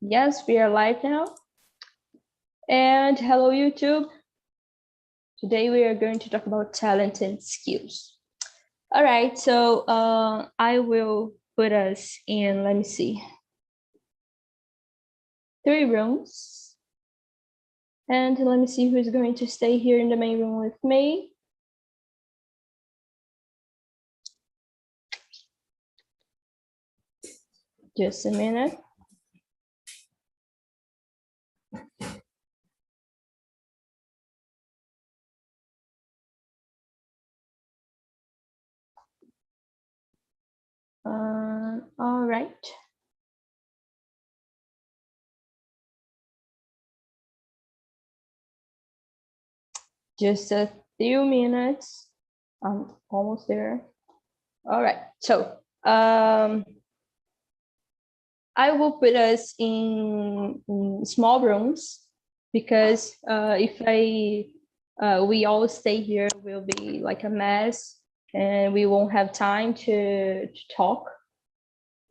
Yes, we are live now. And hello, YouTube. Today we are going to talk about talent and skills. All right, so I will put us in, let me see, 3 rooms. And let me see who's going to stay here in the main room with me. Just a minute. All right. Just a few minutes. I'm almost there. All right, so I will put us in small rooms because if we all stay here, it will be like a mess and we won't have time to talk.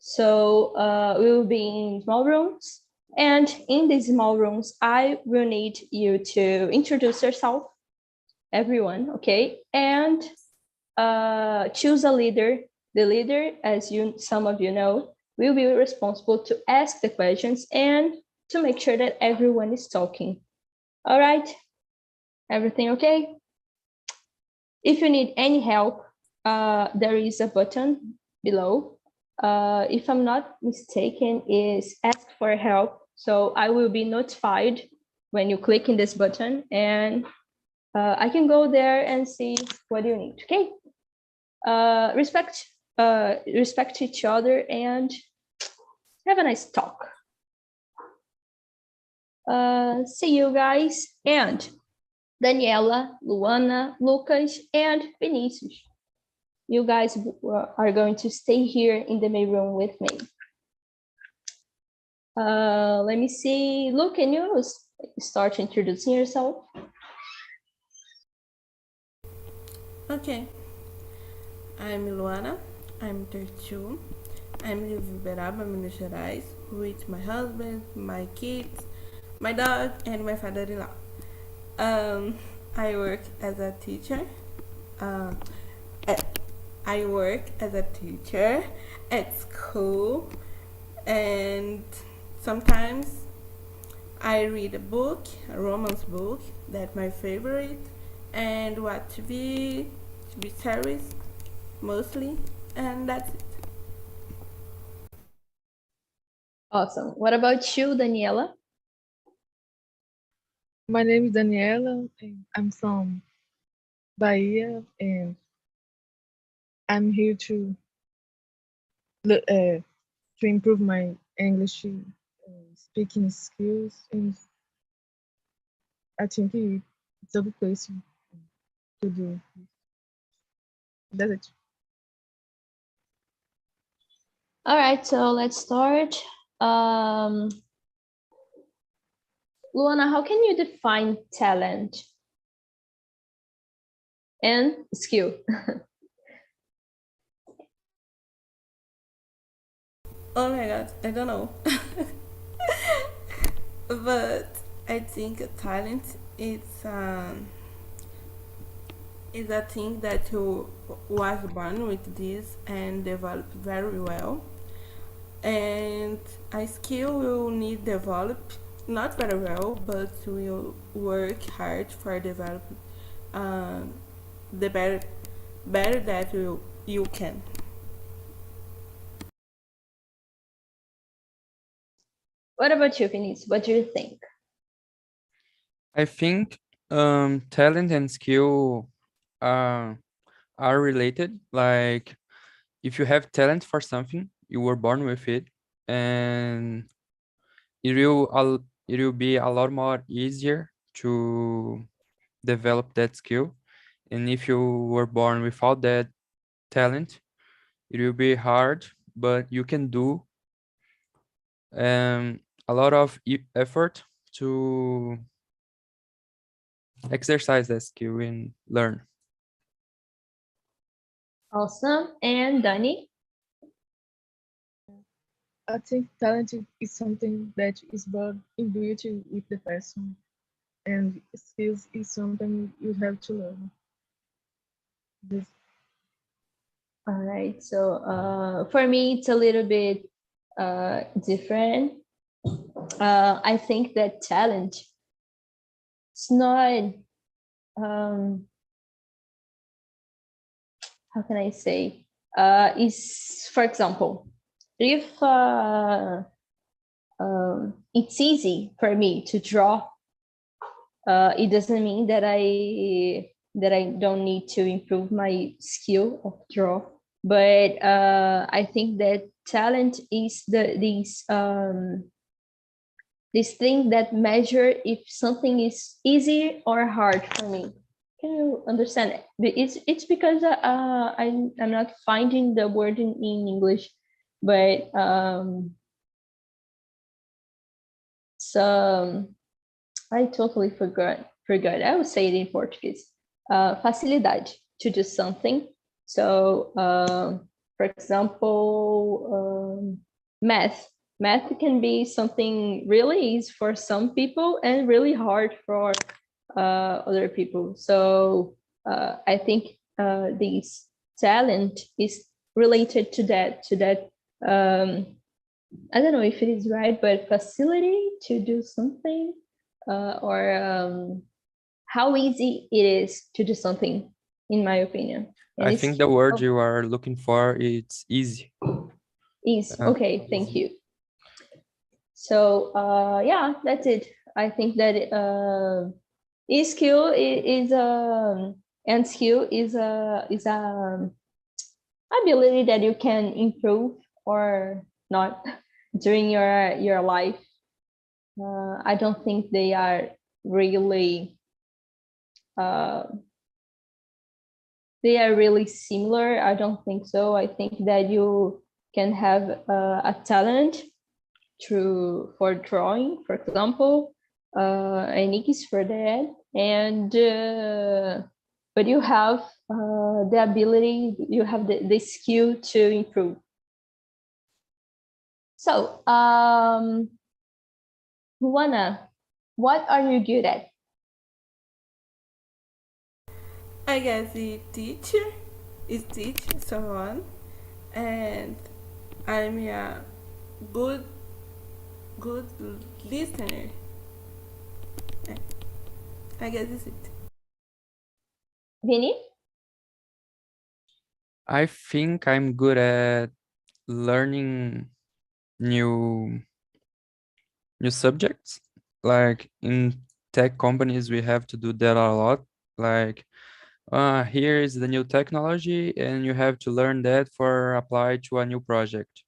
So we will be in small rooms, and in these small rooms, I will need you to introduce yourself, everyone, okay? And choose a leader. The leader, as some of you know, will be responsible to ask the questions and to make sure that everyone is talking. All right, everything okay? If you need any help, there is a button below. If I'm not mistaken, is ask for help. So I will be notified when you click in this button, and I can go there and see what you need, okay? Respect each other and have a nice talk. See you guys. And Daniela, Luana, Lucas, and Vinicius. You guys are going to stay here in the main room with me. Let me see. Luke, can you start introducing yourself? Okay. I'm Luana, I'm 32. I'm in Uberaba, Minas Gerais, with my husband, my kids, my dog, and my father-in-law. I work as a teacher. I work as a teacher at school, and sometimes I read a book, a romance book, that's my favorite, and watch TV series mostly, and that's it. Awesome. What about you, Daniela? My name is Daniela, and I'm from Bahia, and I'm here to improve my English speaking skills, and I think it's a good place to do. That's it. All right, so let's start. Luana, how can you define talent and skill? Oh my god, I don't know. But I think talent is a thing that you was born with this and developed very well. And a skill will need develop not very well, but will work hard for develop the better that you can. What about you, Vinicius? What do you think? I think talent and skill are related. Like if you have talent for something, you were born with it, and it will be a lot more easier to develop that skill. And if you were born without that talent, it will be hard, but you can do a lot of effort to exercise that skill and learn. Awesome. And Dani? I think talent is something that is born inbuilt with the person, and skills is something you have to learn. This, All right. So for me, it's a little bit different. I think that talent is not, how can I say, is, for example, if it's easy for me to draw, it doesn't mean that I don't need to improve my skill of draw. But I think that talent is this thing that measure if something is easy or hard for me. Can you understand it? It's because I'm not finding the word in English, but so I totally forgot. I will say it in Portuguese. Facilidade to do something. So, for example, math. Math can be something really easy for some people and really hard for other people. So I think this talent is related to that. I don't know if it is right, but facility to do something, or how easy it is to do something, in my opinion. And I it's think the word you are looking for is easy. okay. Thank you. So yeah, that's it. I think that skill is and skill is a ability that you can improve or not during your life. I don't think they are really similar. I don't think so. I think that you can have a talent for drawing, for example, and Nick is for that, and but you have the ability, you have the skill to improve. So Juana, what are you good at? I guess the teacher is teach someone, and I'm a good listener. I guess that's it. Vinny? I think I'm good at learning new subjects. Like in tech companies, we have to do that a lot. Like, here is the new technology, and you have to learn that for apply to a new project.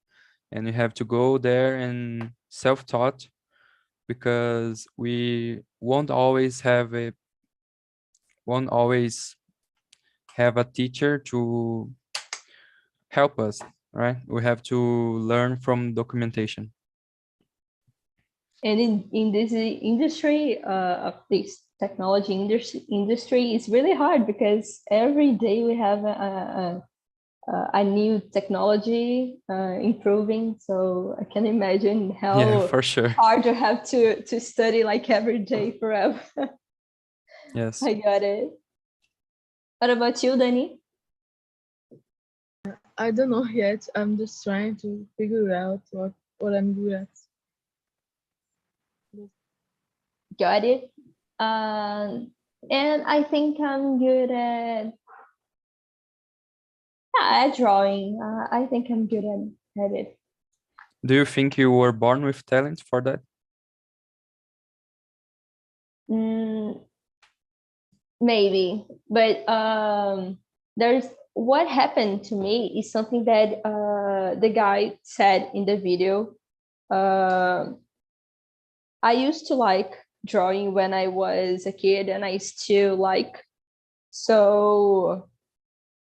And you have to go there and self-taught, because we won't always have a teacher to help us, right? We have to learn from documentation. And in this industry, of this technology industry, is really hard because every day we have a new technology improving. So I can imagine how Yeah, for sure. hard you have to study like every day forever. Yes. I got it. What about you, Danny? I don't know yet. I'm just trying to figure out what I'm good at. Got it. And I think I'm good at drawing. I think I'm good at it. Do you think you were born with talent for that? Maybe, but there's what happened to me is something that the guy said in the video. I used to like drawing when I was a kid, and I still like. So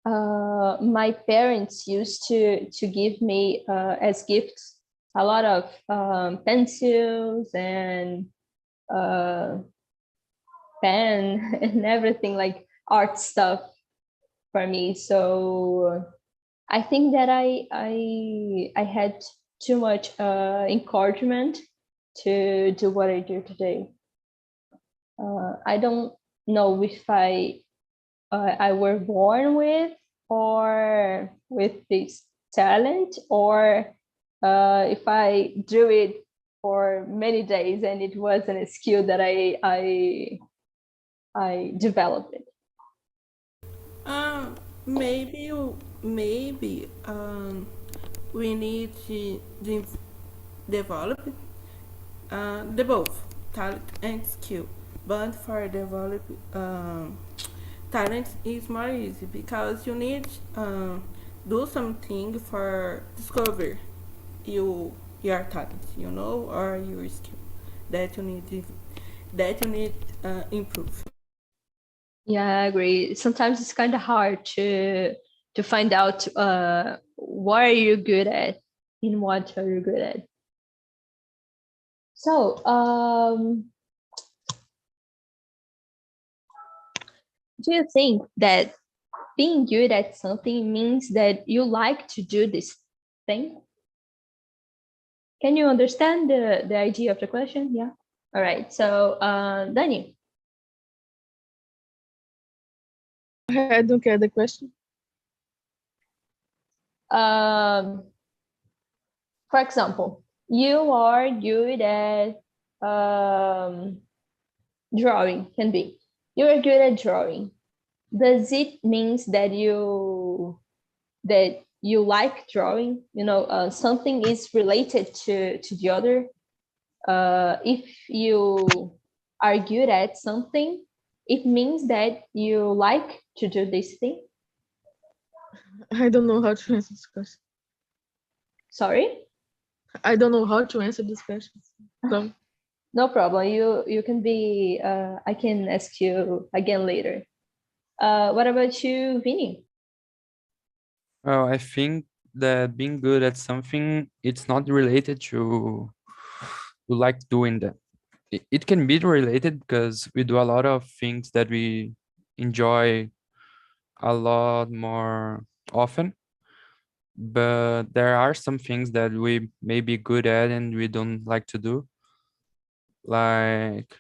my parents used to give me as gifts a lot of pencils and pen and everything, like art stuff for me. So I think that I had too much encouragement to do what I do today. I don't know if I were born with or with this talent, or if I do it for many days and it wasn't a skill that I developed it. Maybe we need to develop the both talent and skill. But for develop talent is more easy because you need do something for discover your talent, you know, or your skill that you need improve. Yeah, I agree. Sometimes it's kind of hard to find out what are you good at and what are you good at. So, do you think that being good at something means that you like to do this thing? Can you understand the idea of the question? Yeah. All right. So, Dani. I don't get the question. For example, you are good at drawing. Can be you are good at drawing. Does it means that you like drawing? You know, something is related to the other. If you are good at something, it means that you like to do this thing. I don't know how to answer this question. Sorry? I don't know how to answer this question. So, No problem. You can be. I can ask you again later. What about you, Vinny? Well, I think that being good at something, it's not related to like doing that. It can be related because we do a lot of things that we enjoy a lot more often, but there are some things that we may be good at and we don't like to do. Like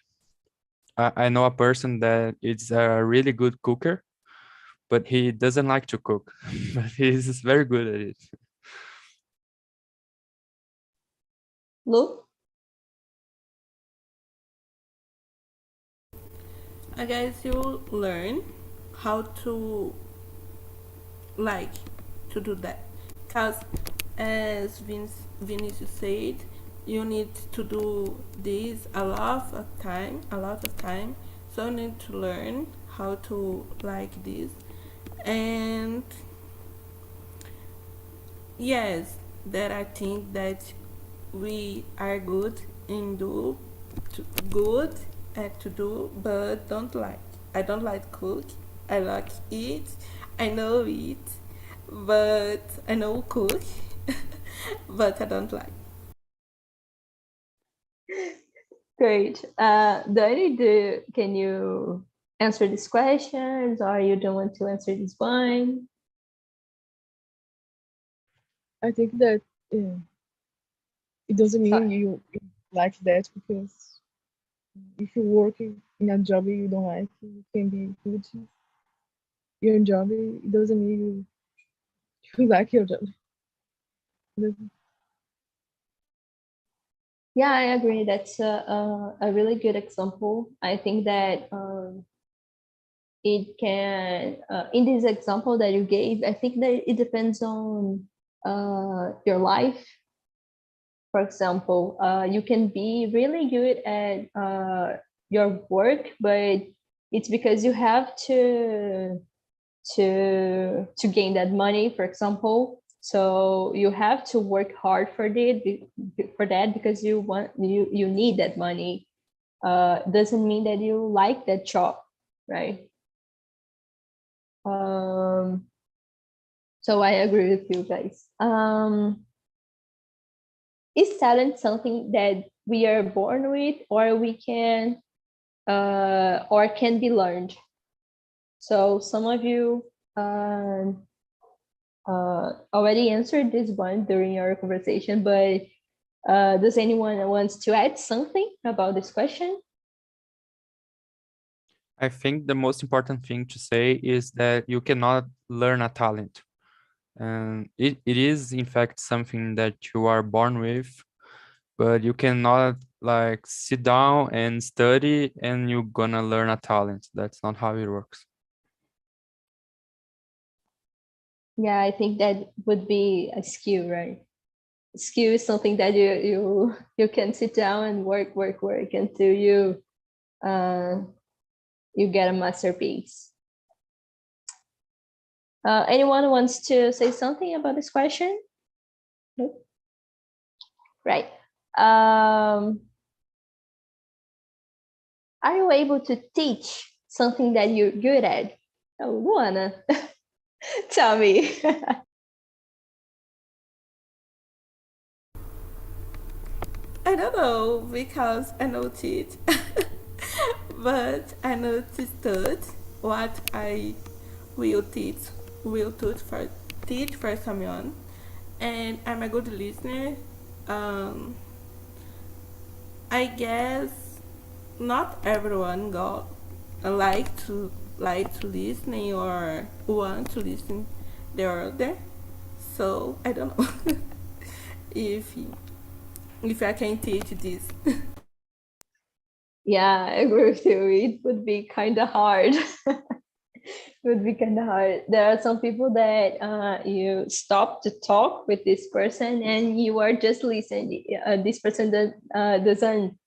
I know a person that is a really good cooker, but he doesn't like to cook, but he's very good at it. Lu? I guess you learn how to like to do that because as Vinicius said, you need to do this a lot of time, so you need to learn how to like this. And yes, that I think that we are good in good at to do, but don't like. I don't like cook. I like eat. I know eat, but I know cook, but I don't like. Great. Dani, can you answer these questions, or you don't want to answer this one? I think that it doesn't mean you like that, because if you work in a job you don't like, you can be good in your job. It doesn't mean you like your job. Yeah, I agree. That's a really good example. I think that it can, in this example that you gave, I think that it depends on your life. For example, you can be really good at your work, but it's because you have to gain that money, for example. So you have to work hard for that because you need that money. Doesn't mean that you like that job, right? So I agree with you guys. Is talent something that we are born with, or we can or can be learned? So some of you already answered this one during our conversation, but does anyone wants to add something about this question? I think the most important thing to say is that you cannot learn a talent. And it is, in fact, something that you are born with, but you cannot like sit down and study and you're gonna learn a talent. That's not how it works. Yeah, I think that would be a skill, right? Skill is something that you can sit down and work until you get a masterpiece. Anyone wants to say something about this question? Nope. Right. Are you able to teach something that you're good at? Oh, Luana, tell me. I don't know because I know teach, but I know to start what I will teach for someone, and I'm a good listener. I guess not everyone like to listen or want to listen the other, so I don't know if I can teach this. Yeah, I agree with you. It would be kind of hard. Would be kind of hard. There are some people that you stop to talk with this person and you are just listening. This person doesn't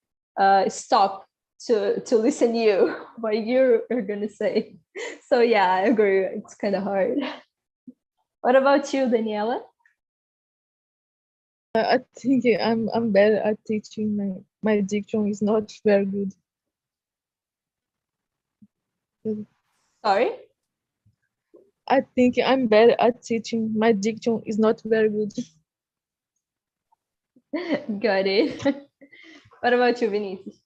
stop to listen you what you're gonna say. So yeah, I agree. It's kind of hard. What about you, Daniela? I think I'm better at teaching. My diction is not very good. Sorry. I think I'm better at teaching. My diction is not very good. Got it. What about you, Vinicius?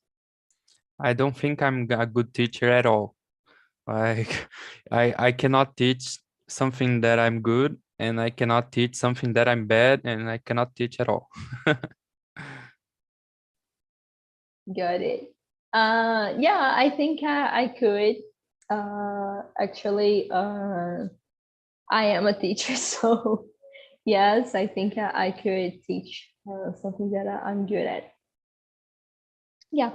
I don't think I'm a good teacher at all. Like I cannot teach something that I'm good, and I cannot teach something that I'm bad, and I cannot teach at all. Got it. Yeah, I think I could. Actually, I am a teacher, so yes, I think I could teach something that I'm good at. Yeah.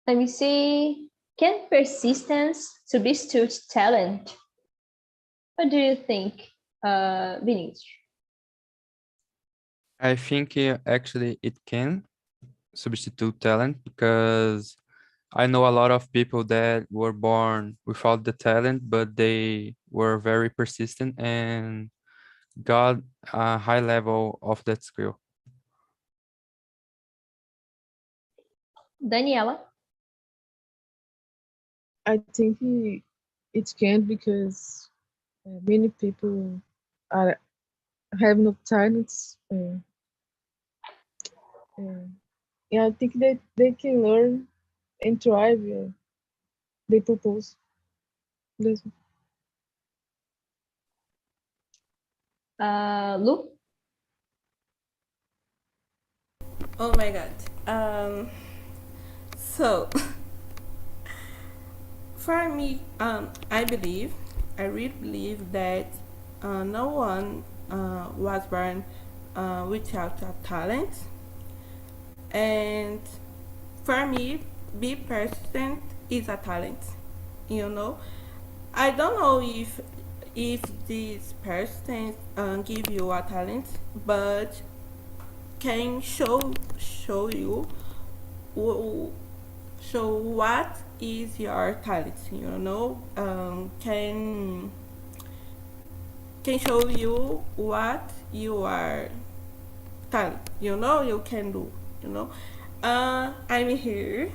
Let me see. Can persistence substitute talent? What do you think, Vinicius? I think actually it can substitute talent, because I know a lot of people that were born without the talent, but they were very persistent and got a high level of that skill. Daniela? I think it can't because many people have no talents. Yeah, I think that they can learn and thrive. They propose. That's- Lu? Oh my god. So for me, I really believe that no one was born without a talent, and for me, be persistent is a talent. You know, I don't know if this person give you a talent, but can show you show what is your talent. You know, can show you what you are talent. You know, you can do. You know, I'm here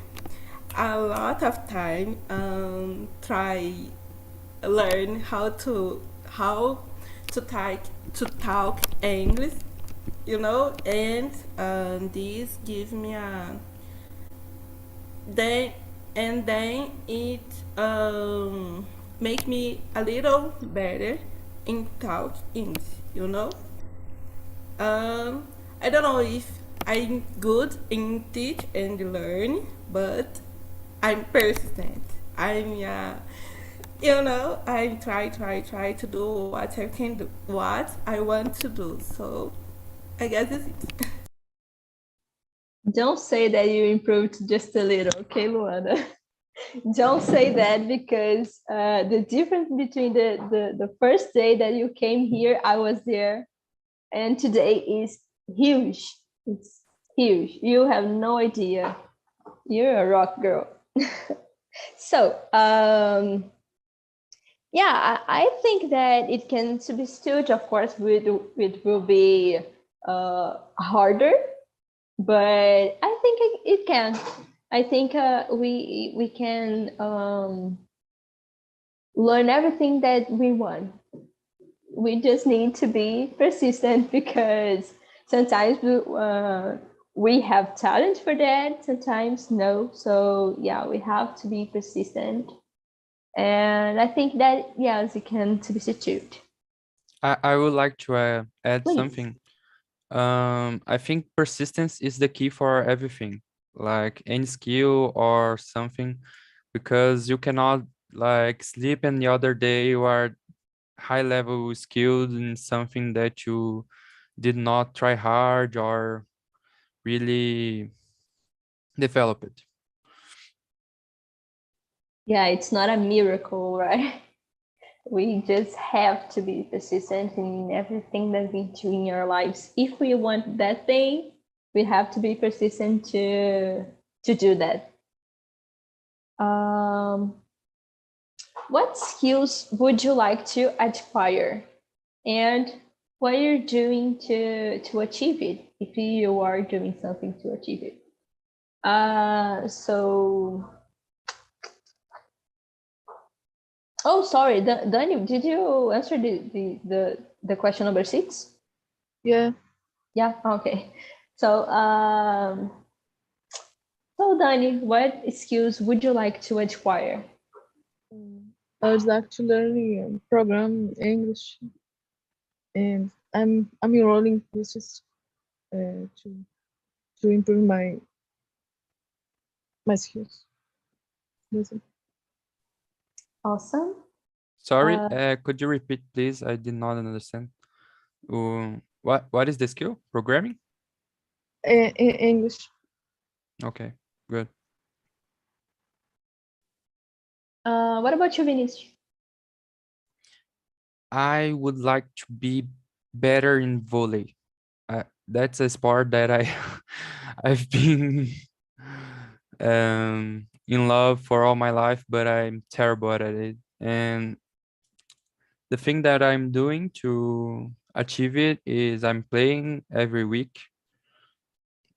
a lot of time try learn how to talk English, you know, and this gives me a then it make me a little better in talk English, you know. I don't know if I'm good in teach and learn, but I'm persistent. I try to do what I can do, what I want to do. So I guess that's it. Don't say that you improved just a little, okay, Luana? Don't say that, because the difference between the first day that you came here, I was there, and today is huge. It's huge. You have no idea. You're a rock girl. So, yeah, I think that it can substitute, of course, it will be harder, but I think it can. I think we can learn everything that we want. We just need to be persistent, because sometimes we have talent for that, sometimes no. So yeah, we have to be persistent. And I think that, yes, it can substitute. I would like to add Please. something. I think persistence is the key for everything, like any skill or something, because you cannot like sleep and the other day you are high level skilled in something that you did not try hard or really develop it. Yeah, it's not a miracle, right? We just have to be persistent in everything that we do in our lives. If we want that thing, we have to be persistent to do that. What skills would you like to acquire, and what you're doing to achieve it, if you are doing something to achieve it? Oh, sorry, Dani, did you answer the question number 6? Yeah. Yeah, okay. So, Dani, what skills would you like to acquire? I would like to learn program English, and I'm enrolling courses to improve my skills. That's it. Awesome. Sorry, could you repeat, please? I did not understand. What is the skill? Programming? English. Okay, good. What about you, Vinicius? I would like to be better in volley. That's a sport that I've been in love for all my life, but I'm terrible at it. And the thing that I'm doing to achieve it is I'm playing every week,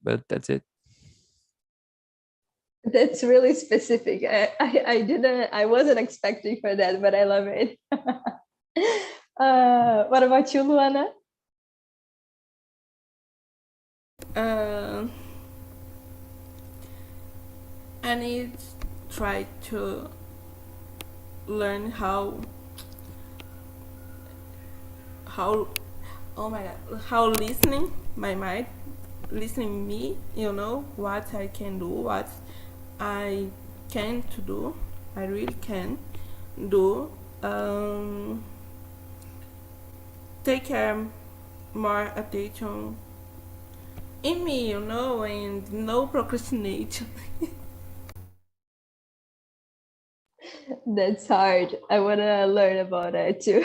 but that's it. That's really specific. I wasn't expecting for that, but I love it. What about you, Luana? I need to try to learn how oh my god, how listening my mind, listening me, you know, what I can do, what I can to do, I really can do. Take care more attention in me, you know, and no procrastination. That's hard. I want to learn about it too.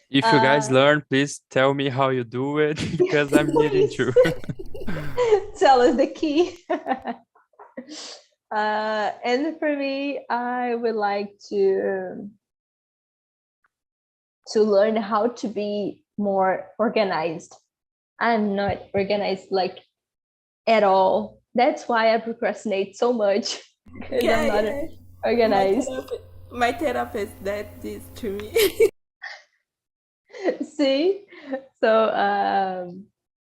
If you guys learn, please tell me how you do it because I'm needing to. Tell us the key. And for me, I would like to learn how to be more organized. I'm not organized like at all. That's why I procrastinate so much, because I'm not organized. My therapist that this to me. See, so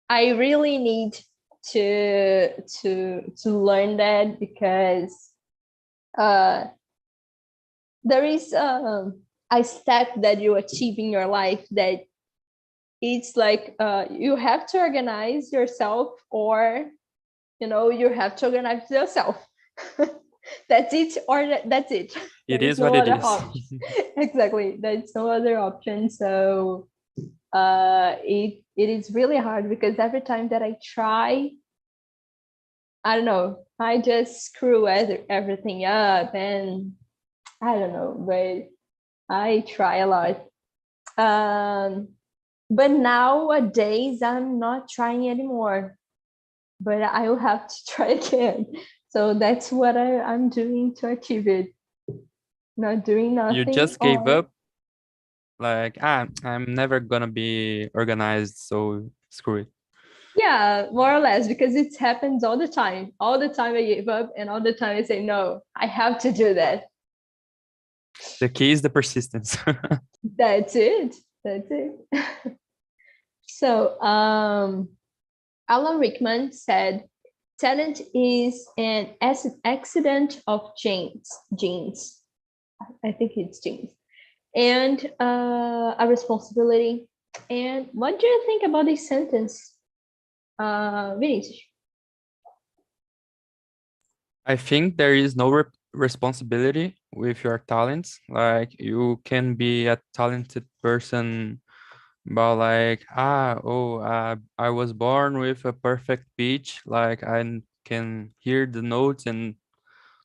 I really need to learn that, because there is a step that you achieve in your life that it's like you have to organize yourself, or you have to organize yourself. That's it, or that's it. It There is no what it other is. option. Exactly, there's no other option. So it is really hard, because every time that I try, I don't know, I just screw everything up, and I don't know, but I try a lot. But nowadays I'm not trying anymore, but I will have to try again. So that's what I'm doing to achieve it. Not doing nothing. You just gave up? Like, I'm never gonna be organized, so screw it. Yeah, more or less, because it happens all the time. All the time I give up, and all the time I say, no, I have to do that. The key is the persistence. That's it. That's it. So, Alan Rickman said, talent is an accident of genes. I think it's genes. And a responsibility. And what do you think about this sentence, Vinicius? I think there is no responsibility with your talents. Like, you can be a talented person, but like, I was born with a perfect pitch. Like, I can hear the notes and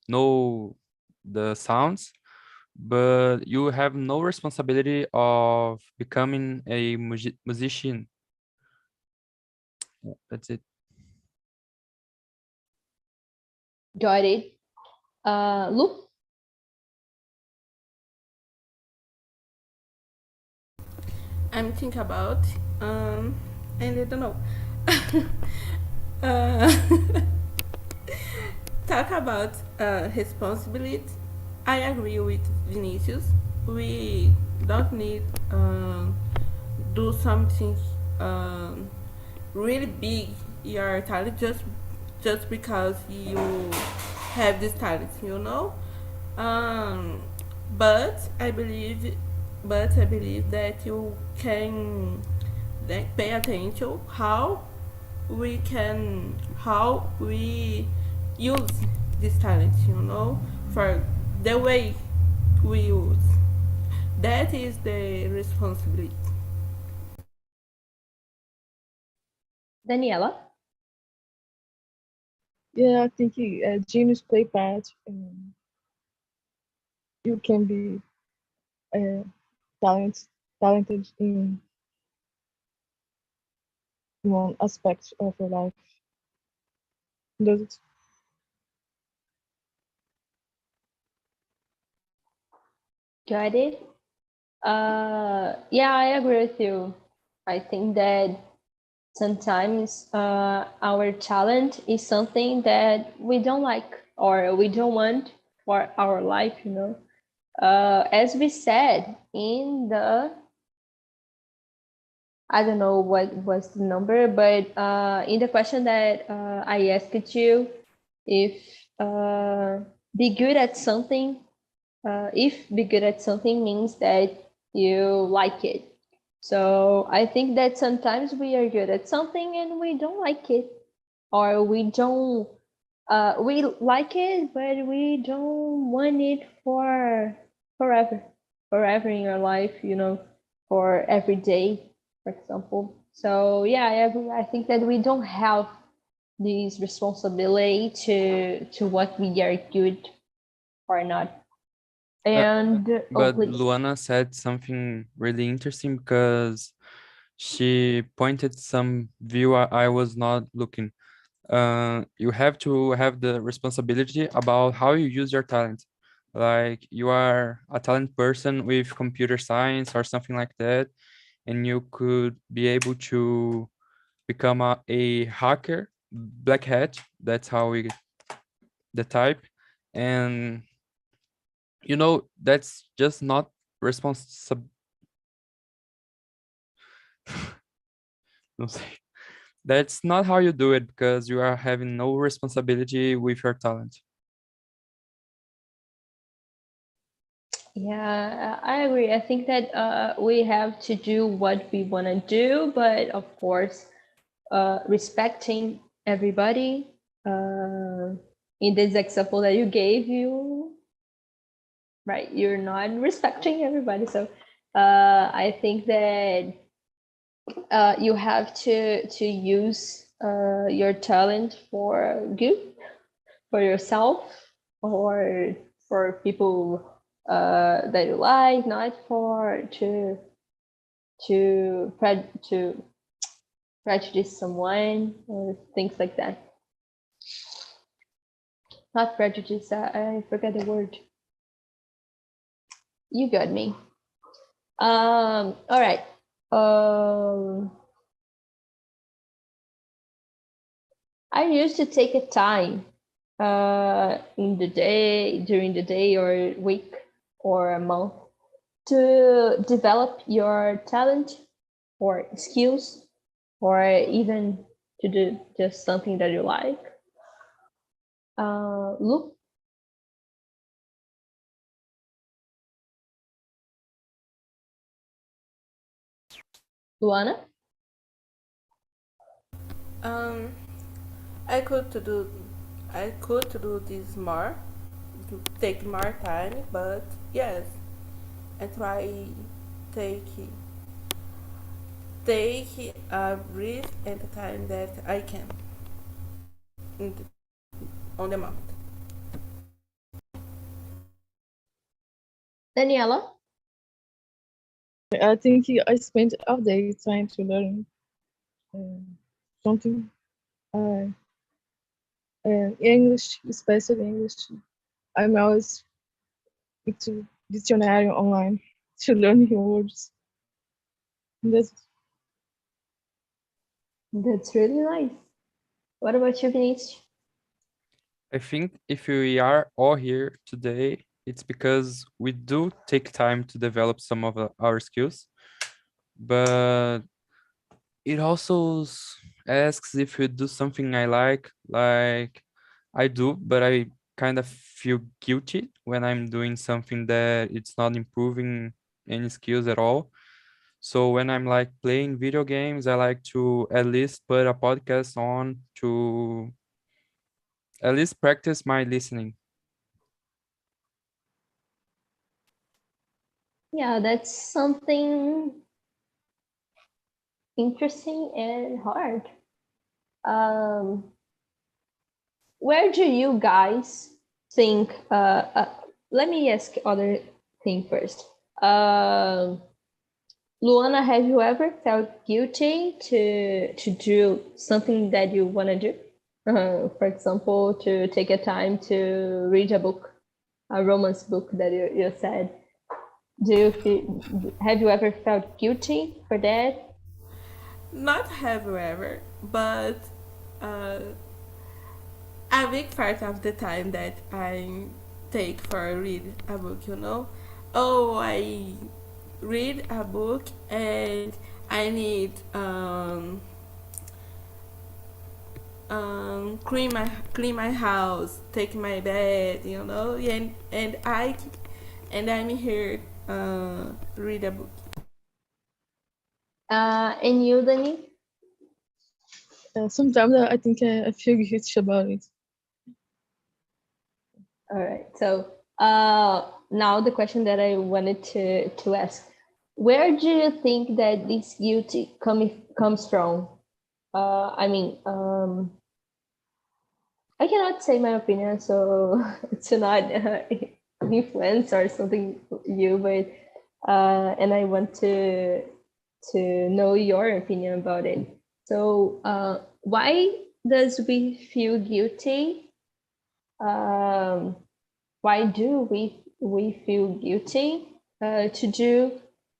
know the sounds, but you have no responsibility of becoming a musician. Yeah, that's it. Got it. Lu? I'm thinking about, and I don't know. uh, talk about responsibility. I agree with Vinicius. We don't need do something really big your talent just because you have this talent, um, but I believe that you can pay attention how we use this talent, for the way we use. That is the responsibility. Daniela? Yeah, I think genius play part. You can be uh, talented in one aspect of your life. Does it? Got it. Yeah, I agree with you. I think that sometimes our talent is something that we don't like, or we don't want for our life, as we said in the, I don't know what was the number, but in the question that I asked you, if be good at something, if be good at something means that you like it. So I think that sometimes we are good at something and we don't like it, or we don't, we like it, but we don't want it for forever in your life, for every day, for example. So yeah, I agree. I think that we don't have this responsibility to what we are good or not. And But please. Luana said something really interesting, because she pointed some view I was not looking. You have to have the responsibility about how you use your talent. Like, you are a talent person with computer science or something like that, and you could be able to become a hacker, black hat. That's how we the type, and that's just not responsible. That's not how you do it, because you are having no responsibility with your talent. Yeah, I agree. I think that we have to do what we want to do, but of course, respecting everybody. In this example that you gave, right, you're not respecting everybody. So I think that you have to use your talent for good, for yourself, or for people that you like, not for to prejudice someone or things like that. Not prejudice. I forget the word. You got me. All right. I used to take a time in the day, during the day or week or a month to develop your talent or skills, or even to do just something that you like. Look, Luana? I could to do this more, to take more time, but yes, I try take take a breath and the time that I can in the, on the moment. Daniela? I think I spent all day trying to learn something. English, especially English. I'm always into dictionary online to learn new words. That's really nice. What about you, Vinicius? I think if we are all here today, it's because we do take time to develop some of our skills, but it also asks if you do something I like I do, but I kind of feel guilty when I'm doing something that it's not improving any skills at all. So when I'm like playing video games, I like to at least put a podcast on to at least practice my listening. Yeah, that's something interesting and hard. Um, where do you guys think? Let me ask other thing first. Luana, have you ever felt guilty to do something that you want to do? For example, to take a time to read a book, a romance book that you said. Have you ever felt guilty for that? Not have ever, but uh, a big part of the time that I take for read a book, you know. Oh, I read a book and I need clean my house, take my bed, you know, and I'm here read a book. And you, Dani? Sometimes I think I feel guilty about it. All right. So now the question that I wanted to ask: where do you think that this guilty comes from? I mean, I cannot say my opinion, so to not influence or something you, but and I want to know your opinion about it. So why does we feel guilty? Why do we feel guilty to do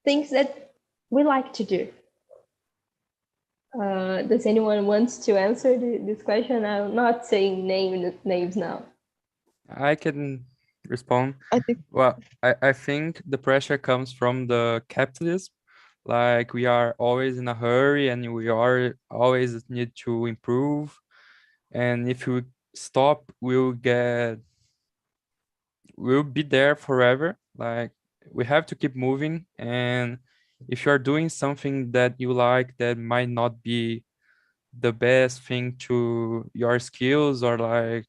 things that we like to do? Does anyone wants to answer this question? I'm not saying names now. I can respond. I think Well, I think the pressure comes from the capitalism. Like we are always in a hurry and we are always need to improve. And if we stop, we'll be there forever. Like we have to keep moving. And if you are doing something that you like that might not be the best thing to your skills, or like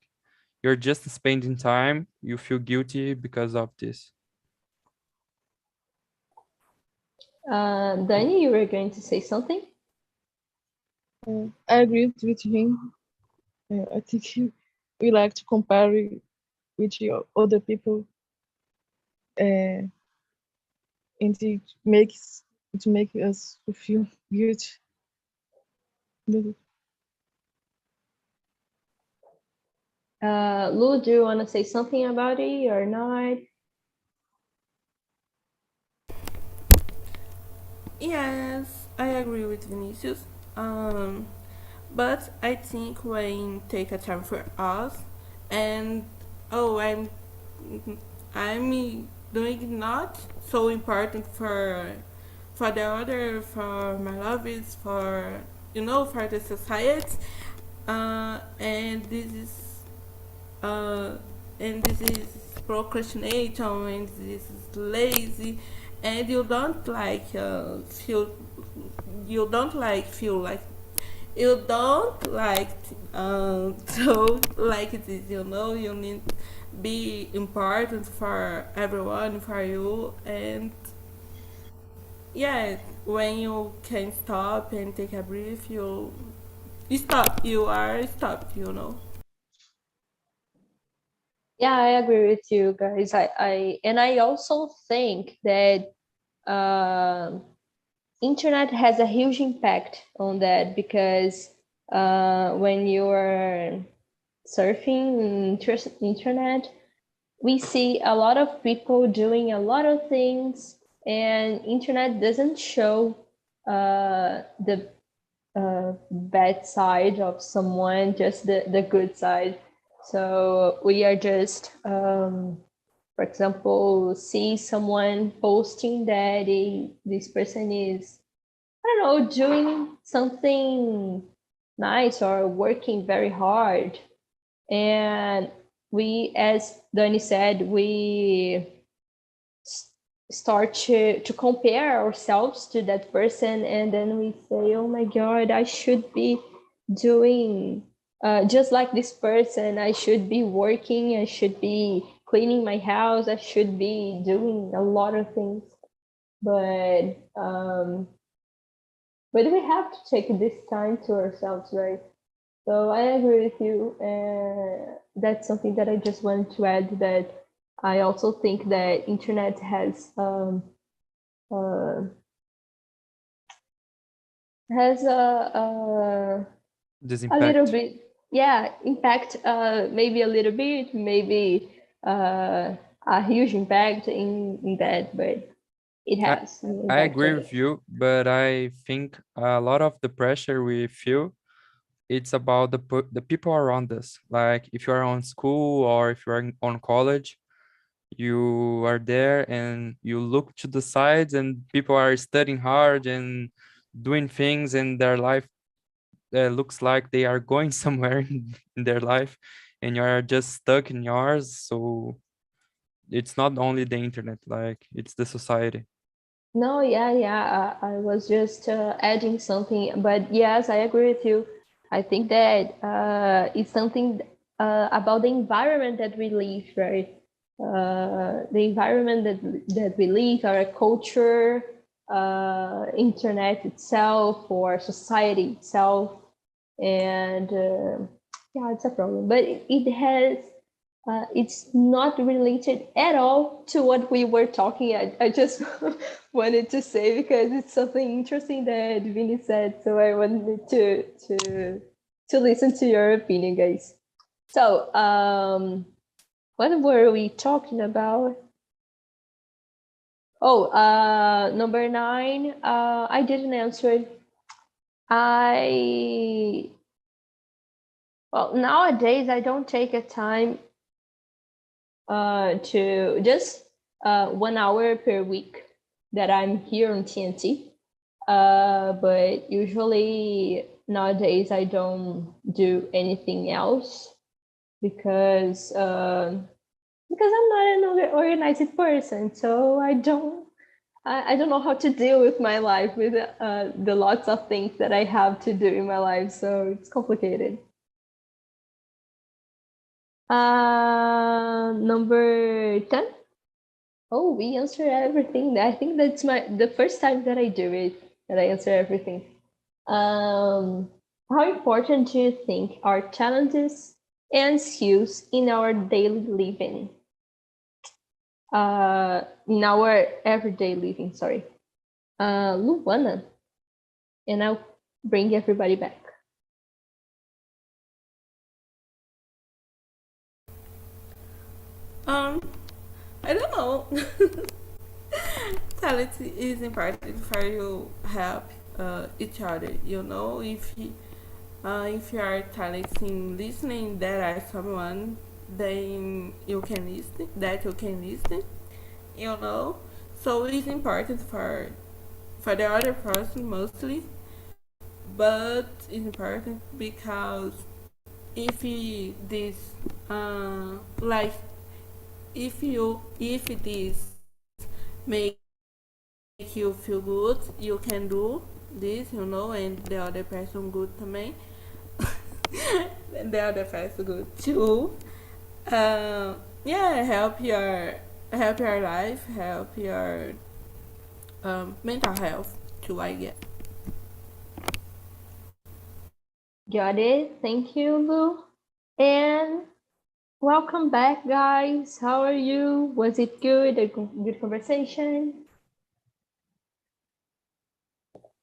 you're just spending time, you feel guilty because of this. Danny, you were going to say something? I agree with him. I think we like to compare with other people, and it makes us feel guilty. Lu, do you want to say something about it or not? Yes, I agree with Vinicius. But I think when take a time for us, and oh, I'm doing not so important for the other, for my lovers, for for the society, and this is uh, procrastination, and this is lazy, and you don't like feel like you don't like so like this, you need be important for everyone, for you. And yeah, when you can stop and take a breath, you stop, you are stopped, Yeah, I agree with you guys. I also think that internet has a huge impact on that, because when you are surfing internet, we see a lot of people doing a lot of things, and internet doesn't show the bad side of someone, just the good side. So we are just, for example, see someone posting that this person is, I don't know, doing something nice or working very hard. And we, as Dani said, we start to compare ourselves to that person, and then we say, oh my god, I should be doing just like this person. I should be working, I should be cleaning my house, I should be doing a lot of things. But we have to take this time to ourselves, right? So I agree with you, and that's something that I just wanted to add, that I also think that internet uh, has This a little impact. bit, yeah, impact, maybe a little bit, maybe a huge impact in that, but it I, has an I impact, agree right? with you, but I think a lot of the pressure we feel, it's about the people around us. Like if you are on school or if you are on college, you are there and you look to the sides and people are studying hard and doing things, and their life looks like they are going somewhere in their life, and you are just stuck in yours. So it's not only the internet, like it's the society. No, yeah. I was just adding something, but yes, I agree with you. I think that it's something about the environment that we live, right? The environment that we live, our culture, internet itself, or society itself, and yeah, it's a problem. But it has it's not related at all to what we were talking. I just wanted to say, because it's something interesting that Vinny said, so I wanted to listen to your opinion, guys. So, what were we talking about? Oh, number 9. I didn't answer. I Well, nowadays I don't take a time to just 1 hour per week that I'm here on TNT. But usually nowadays I don't do anything else, because because I'm not an organized person, so I don't know how to deal with my life with the lots of things that I have to do in my life, so it's complicated. Number 10. Oh, we answer everything. I think that's the first time that I do it, that I answer everything. How important do you think are challenges and skills in our daily living? In our everyday living, sorry. Luana, and I'll bring everybody back. I don't know. Talent is important for you help each other. You know, if you are talented in listening, there are someone then you can listen. You know, so it's important for the other person mostly, but it's important because if this like if this make you feel good, you can do this, you know, and the other person good também. And the other person good too. Yeah, help your life, help your mental health too, I guess. Got it. Thank you, Lu. And welcome back, guys. How are you? Was it good? A good conversation?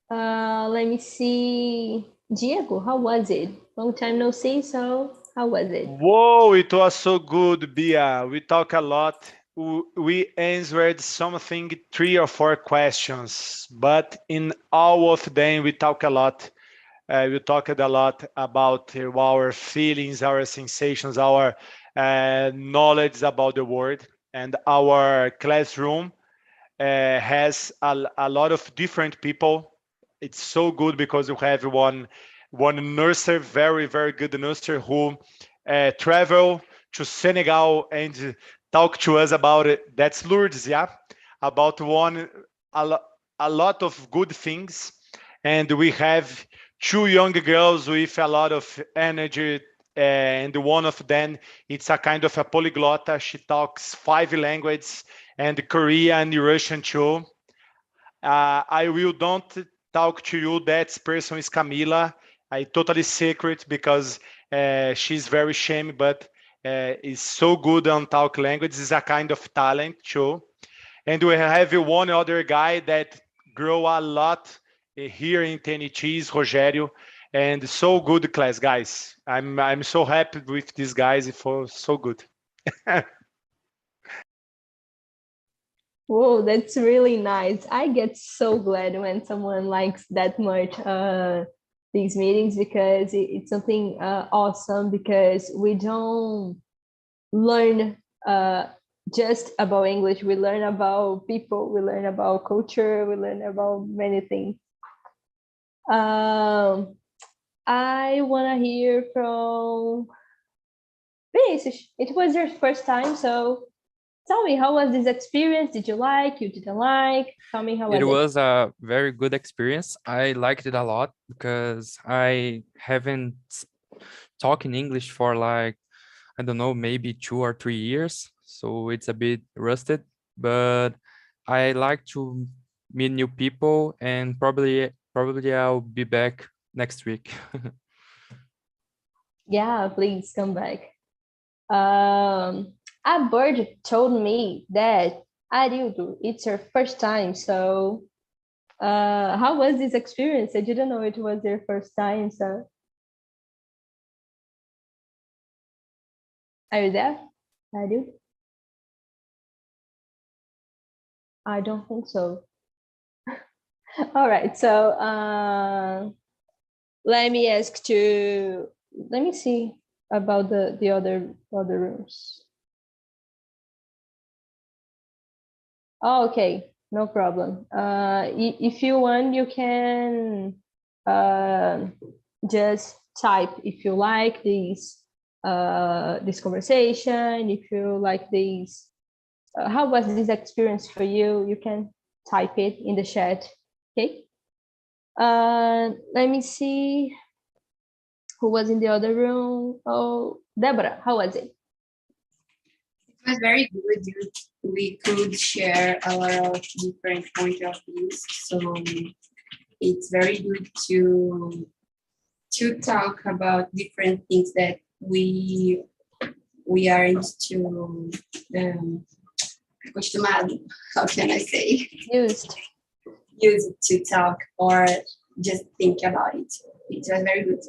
Let me see. Diego, how was it? Long time no see, so how was it? Whoa, it was so good, Bia. We talk a lot. We answered something, 3 or 4 questions, but in all of them, we talk a lot. We talked a lot about our feelings, our sensations, our knowledge about the world. And our classroom has a lot of different people. It's so good because we have one nurser, very good nurser who travel to Senegal and talk to us about it. That's Lourdes, yeah, about a lot of good things. And we have 2 young girls with a lot of energy, and one of them, it's a kind of a polyglot. She talks 5 languages, and Korean and Russian too. I will don't talk to you. That person is Camila. I totally secret because she's very shame, but is so good on talk language. Is a kind of talent too. And we have one other guy that grow a lot here in TNT, is Rogério, and so good class, guys. I'm so happy with these guys. For so good. Whoa, that's really nice. I get so glad when someone likes that much these meetings because it's something awesome because we don't learn just about English. We learn about people, we learn about culture, we learn about many things. I want to hear from Vinicius. It was your first time, so tell me, how was this experience? Did you like? You didn't like? Tell me, how was It it? was a very good experience. I liked it a lot because I haven't talked in English for like, I don't know, maybe 2 or 3 years. So it's a bit rusted, but I like to meet new people, and probably I'll be back next week. Yeah, please come back. A bird told me that Arildo, it's your first time. So how was this experience? I didn't know it was your first time. So are you there, Arildo? I don't think so. All right. So let me see about the other rooms. Oh, okay, no problem. If you want, you can just type if you like these this conversation. If you like this, how was this experience for you? You can type it in the chat. Okay. Let me see who was in the other room. Oh, Deborah, how was it? It was very good. We could share a lot of different point of views. So it's very good to talk about different things that we are into acostumado, how can I say? Used. Use it to talk or just think about it. It was very good.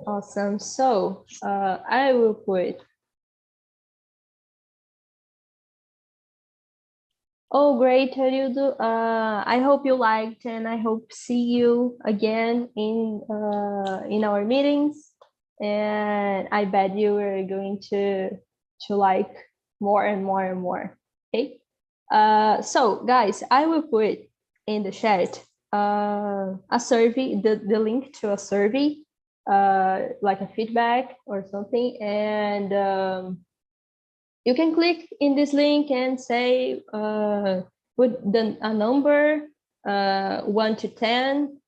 Awesome. So I will put. Oh, great, Harildo. I hope you liked, and I hope see you again in our meetings. And I bet you are going to like more and more and more. Okay. So guys, I will put in the chat a survey, the link to a survey, like a feedback or something, and you can click in this link and say put a number 1 to 10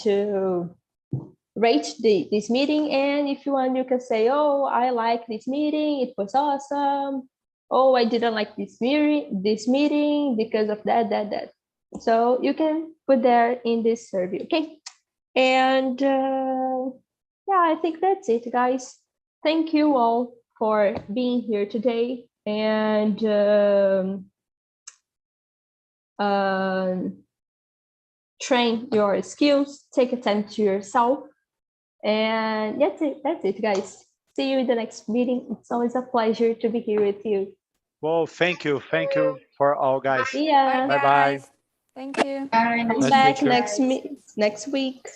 to rate this meeting. And if you want, you can say, oh, I like this meeting, it was awesome. Oh, I didn't like this meeting because of that. So you can put there in this survey, okay? And yeah, I think that's it, guys. Thank you all for being here today, and train your skills, take attention to yourself, and that's it, guys. See you in the next meeting. It's always a pleasure to be here with you. Well, thank you for all, guys. Yeah. Bye bye. Thank you. Bye. Come Nice to back meet you. next week.